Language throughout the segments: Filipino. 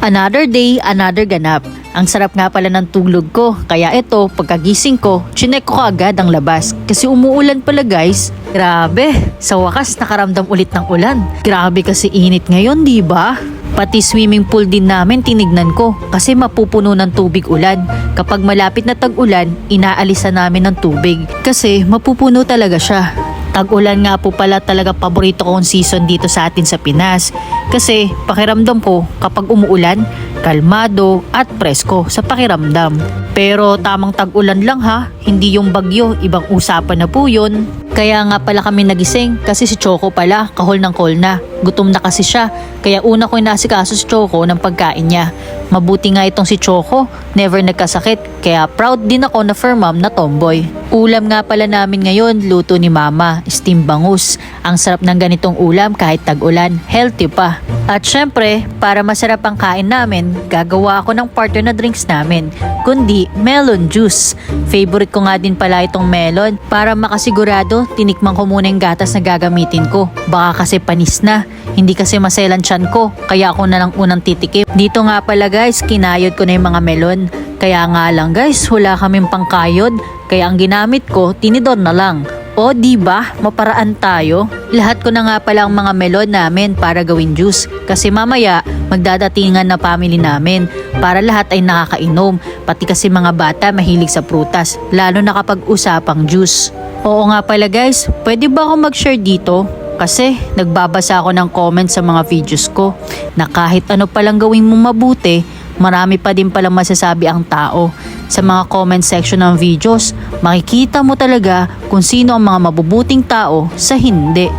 Another day, another ganap. Ang sarap nga pala ng tulog ko. Kaya ito, pagkagising ko, chinek ko agad ang labas. Kasi umuulan pala guys. Grabe, sa wakas nakaramdam ulit ng ulan. Grabe kasi init ngayon, di ba? Pati swimming pool din namin tinignan ko kasi mapupuno ng tubig ulan. Kapag malapit na tag-ulan, inaalisan namin ng tubig kasi mapupuno talaga siya. Tag-ulan nga po pala talaga paborito kong season dito sa atin sa Pinas. Kasi pakiramdam ko kapag umuulan, kalmado at presko sa pakiramdam. Pero tamang tag-ulan lang ha, hindi yung bagyo, ibang usapan na po yun. Kaya nga pala kami nagising kasi si Choco pala kahol ng call na. Gutom na kasi siya, kaya una ko inasikaso si Choco ng pagkain niya. Mabuti nga itong si Choco, never nagkasakit, kaya proud din ako na fur mom na tomboy. Ulam nga pala namin ngayon, luto ni Mama, steam bangus. Ang sarap ng ganitong ulam kahit tag-ulan, healthy pa. At syempre, para masarap ang kain namin, gagawa ako ng partner na drinks namin, kundi melon juice. Favorite ko nga din pala itong melon. Para makasigurado, tinikman ko muna yung gatas na gagamitin ko. Baka kasi panis na, hindi kasi maselan tiyan ko, kaya ako na lang unang titikim. Dito nga pala guys, kinayod ko na yung mga melon. Kaya nga lang guys, wala kaming pangkayod, kaya ang ginamit ko, tinidor na lang. O diba, maparaan tayo. Lahat ko na nga pala ang mga melon namin para gawin juice. Kasi mamaya, magdadatingan na family namin para lahat ay nakakainom. Pati kasi mga bata mahilig sa prutas, lalo na kapag usapang juice. Oo nga pala guys, pwede ba ako mag-share dito? Kasi nagbabasa ako ng comments sa mga videos ko na kahit ano palang gawin mo mabuti, marami pa din palang masasabi ang tao. Sa mga comment section ng videos, makikita mo talaga kung sino ang mga mabubuting tao sa hindi.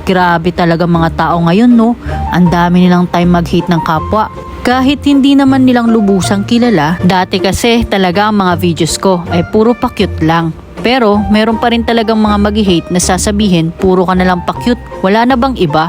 Grabe talaga mga tao ngayon no, ang dami nilang time mag-hate ng kapwa. Kahit hindi naman nilang lubusang kilala, dati kasi talaga ang mga videos ko ay puro pa-cute lang. Pero meron pa rin talagang mga mag-hate na sasabihin puro ka na lang pa-cute, wala na bang iba?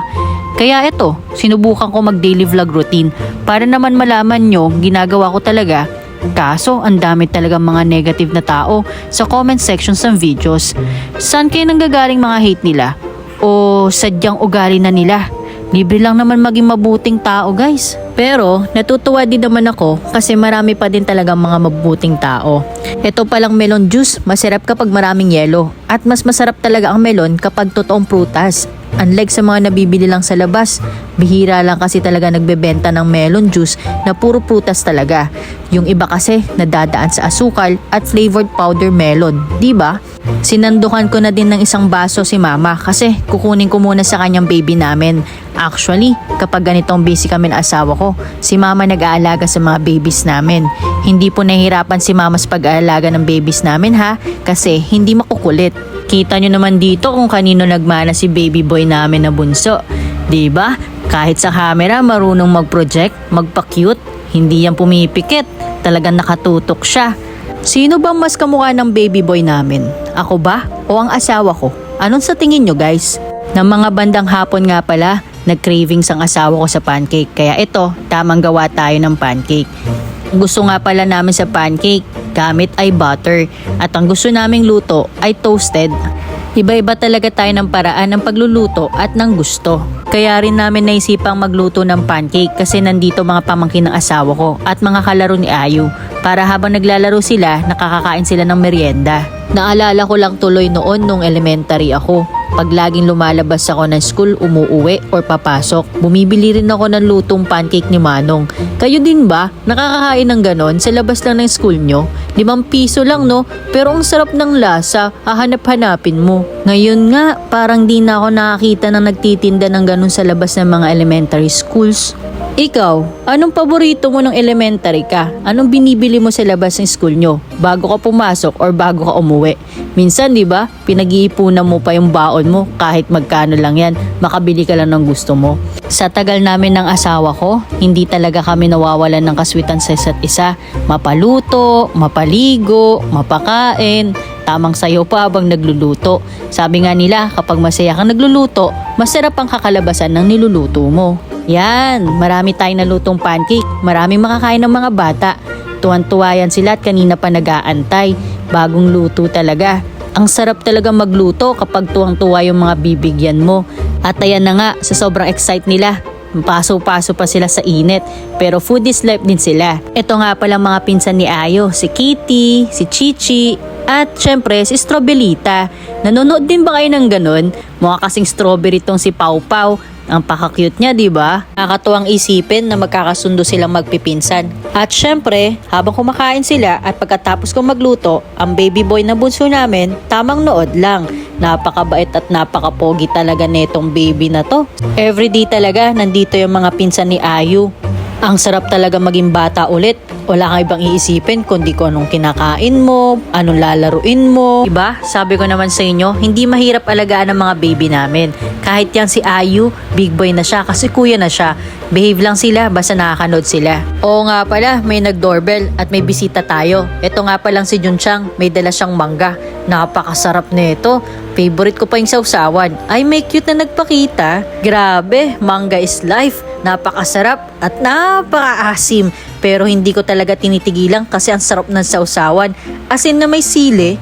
Kaya eto, sinubukan ko mag-daily vlog routine para naman malaman nyo ginagawa ko talaga. Kaso, ang dami talagang mga negative na tao sa comment sections ng videos. Saan kayo nanggagaling mga hate nila? O sadyang ugali na nila? Libre lang naman maging mabuting tao guys. Pero natutuwa din naman ako kasi marami pa din talagang mga mabuting tao. Ito palang melon juice, masarap kapag maraming yelo. At mas masarap talaga ang melon kapag totoong prutas. Unlike sa mga nabibili lang sa labas, bihira lang kasi talaga nagbebenta ng melon juice na puro prutas talaga. Yung iba kasi nadadaan sa asukal at flavored powder melon, di ba? Sinandukan ko na din ng isang baso si Mama kasi kukunin ko muna sa kanyang baby namin. Actually, kapag ganitong busy kami ng asawa ko, si Mama nag-aalaga sa mga babies namin. Hindi po nahihirapan si Mama sa pag-aalaga ng babies namin ha, kasi hindi makukulit. Kita nyo naman dito kung kanino nagmana si baby boy namin na bunso. Diba? Kahit sa camera marunong mag-project, magpa-cute, hindi yan pumipikit. Talagang nakatutok siya. Sino bang mas kamukha ng baby boy namin? Ako ba? O ang asawa ko? Anong sa tingin nyo guys? Ng mga bandang hapon nga pala, nag-cravings ang asawa ko sa pancake. Kaya ito, tamang gawa tayo ng pancake. Gusto nga pala namin sa pancake, gamit ay butter. At ang gusto naming luto ay toasted. Iba-iba talaga tayo ng paraan ng pagluluto at ng gusto. Kaya rin namin naisipang magluto ng pancake kasi nandito mga pamangkin ng asawa ko at mga kalaro ni Ayu. Para habang naglalaro sila, nakakakain sila ng merienda. Naalala ko lang tuloy noon nung elementary ako. Pag laging lumalabas ako ng school, umuuwi or papasok, bumibili rin ako ng lutong pancake ni Manong. Kayo din ba? Nakakakain ng ganon sa labas lang ng school nyo? 5 piso lang no? Pero ang sarap ng lasa, hahanap-hanapin mo. Ngayon nga, parang di na ako nakakita ng nagtitinda ng ganon sa labas ng mga elementary schools. Ikaw, anong paborito mo ng elementary ka? Anong binibili mo sa labas ng school nyo? Bago ka pumasok or bago ka umuwi? Minsan, di ba, pinag-iipunan mo pa yung baon mo kahit magkano lang yan, makabili ka lang ng gusto mo. Sa tagal namin ng asawa ko, hindi talaga kami nawawalan ng kaswitan sa isa't isa. Mapaluto, mapaligo, mapakain, tamang sayo pa habang nagluluto. Sabi nga nila, kapag masaya kang nagluluto, masarap ang kakalabasan ng niluluto mo. Yan, marami tayong nalutong pancake, maraming makakain ng mga bata. Tuwan-tuwa yan sila at kanina pa nag-aantay. Bagong luto talaga. Ang sarap talaga magluto kapag tuwang-tuwa yung mga bibigyan mo. At ayan na nga, sa sobrang excite nila, paso-paso pa sila sa init. Pero food is life din sila. Ito nga pala mga pinsan ni Ayo, si Kitty, si Chichi, at syempre si Strawbellita. Nanonood din ba kayo ng ganun? Mukha kasing strawberry tong si Pau Pau. Ang paka-cute niya, di ba? Nakakatuwang isipin na magkakasundo silang magpipinsan. At syempre, habang kumakain sila at pagkatapos kong magluto, ang baby boy na bunso namin, tamang nood lang. Napakabait at napakapogi talaga netong baby na to. Everyday talaga, nandito yung mga pinsan ni Ayu. Ang sarap talaga maging bata ulit. Wala kang ibang iisipin kundi kung anong kinakain mo, anong lalaruin mo. Diba? Sabi ko naman sa inyo, hindi mahirap alagaan ang mga baby namin. Kahit yan si Ayu, big boy na siya kasi kuya na siya. Behave lang sila basta nakakanood sila. Oo nga pala, may nag-doorbell at may bisita tayo. Ito nga palang si Junchang, may dala siyang mangga. Napakasarap nito. Favorite ko pa yung sausawan. Ay, may cute na nagpakita. Grabe, mangga is life. Napakasarap at napakaasim. Pero hindi ko talaga tinitigilan kasi ang sarap ng sausawan. Asin na may sili.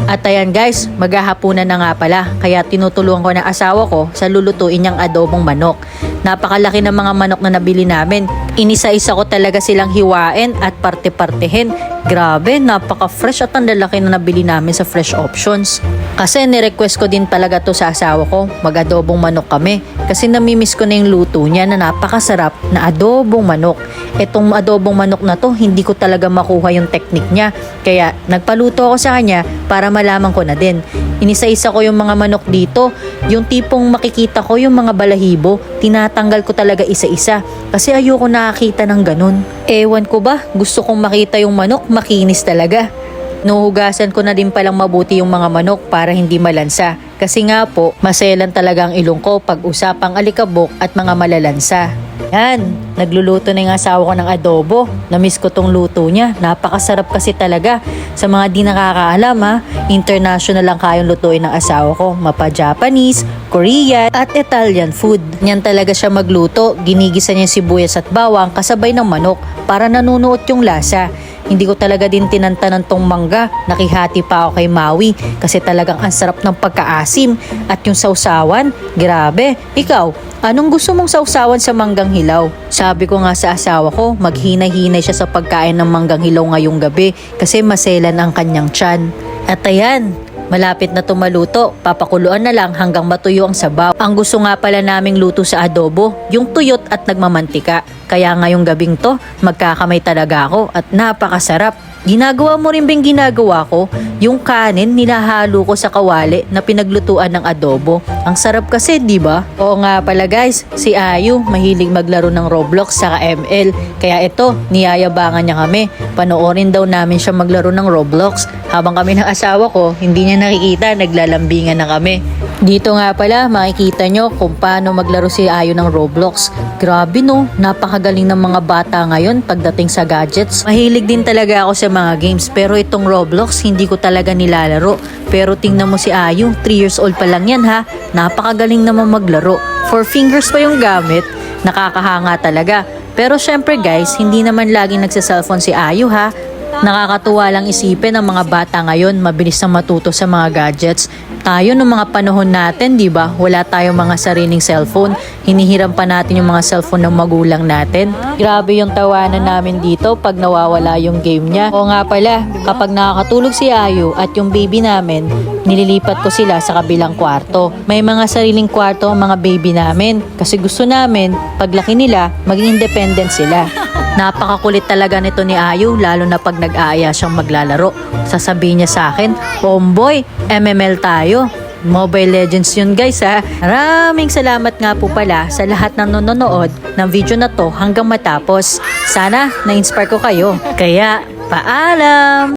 At ayan guys, maghahapunan na nga pala. Kaya tinutulungan ko ng asawa ko sa lulutuin niyang adobong manok. Napakalaki ng mga manok na nabili namin. Inisa-isa ko talaga silang hiwain at parte-partehin. Grabe, napaka-fresh at ang lalaki na nabili namin sa Fresh Options. Kasi nirequest ko din talaga to sa asawa ko, mag-adobong manok kami. Kasi namimiss ko na yung luto niya na napakasarap na adobong manok. Etong adobong manok na to, hindi ko talaga makuha yung technique niya. Kaya nagpaluto ako sa kanya para malaman ko na din. Inisa-isa ko yung mga manok dito. Yung tipong makikita ko yung mga balahibo, tinatanggal ko talaga isa-isa. Kasi ayoko nakakita ng ganun. Ewan ko ba, gusto kong makita yung manok, makinis talaga. Nuhugasan ko na din palang mabuti yung mga manok para hindi malansa. Kasi nga po, maselan talaga ang ilong ko pag usapang alikabok at mga malalansa. Yan, nagluluto na yung asawa ko ng adobo. Namiss ko tong luto niya. Napakasarap kasi talaga. Sa mga di nakakaalam ha, international lang kayong lutuin ng asawa ko. Mapa Japanese, Korean at Italian food. Yan talaga siya magluto. Ginigisa niya sibuyas at bawang kasabay ng manok para nanunuot yung lasa. Hindi ko talaga din tinantanan tong mangga. Nakihati pa ako kay Maui kasi talagang ang sarap ng pagkaasim. At yung sausawan, grabe. Ikaw, anong gusto mong sausawan sa manggang hilaw? Sabi ko nga sa asawa ko, maghinay-hinay siya sa pagkain ng manggang hilaw ngayong gabi kasi maselan ang kanyang tiyan. At ayan, malapit na tumaluto, papakuluan na lang hanggang matuyo ang sabaw. Ang gusto nga pala naming luto sa adobo, yung tuyot at nagmamantika. Kaya ngayong gabing to, magkakamay talaga ako at napakasarap. Ginagawa mo rin bang ginagawa ko? Yung kanin nilahalo ko sa kawali na pinaglutuan ng adobo. Ang sarap kasi, di ba? Oo nga pala guys, si Ayu mahilig maglaro ng Roblox saka ML. Kaya ito, niyayabangan niya kami. Panoorin daw namin siya maglaro ng Roblox. Habang kami ng asawa ko, hindi niya nakikita, naglalambingan na kami. Dito nga pala, makikita nyo kung paano maglaro si Ayu ng Roblox. Grabe no, napakagaling ng mga bata ngayon pagdating sa gadgets. Mahilig din talaga ako sa mga games pero itong Roblox hindi ko talaga nilalaro. Pero tingnan mo si Ayu, 3 years old pa lang yan ha. Napakagaling naman maglaro. 4 fingers pa yung gamit. Nakakahanga talaga. Pero syempre guys, hindi naman laging nagsa-cellphone si Ayu ha. Nakakatuwa lang isipin ng mga bata ngayon, mabilis na matuto sa mga gadgets. Tayo noong mga panahon natin, di ba? Wala tayong mga sariling cellphone. Hinihiram pa natin yung mga cellphone ng magulang natin. Grabe yung tawanan namin dito pag nawawala yung game niya. O nga pala, kapag nakakatulog si Ayu at yung baby namin, nililipat ko sila sa kabilang kwarto. May mga sariling kwarto ang mga baby namin kasi gusto namin, paglaki nila, maging independent sila. Napakakulit talaga nito ni Ayu, lalo na pag nag-aaya siyang maglalaro. Sasabihin niya sa akin, "Homeboy, MML tayo." Mobile Legends yun guys ha. Maraming salamat nga po pala sa lahat ng nanonood ng video na to hanggang matapos. Sana na-inspire ko kayo. Kaya, paalam!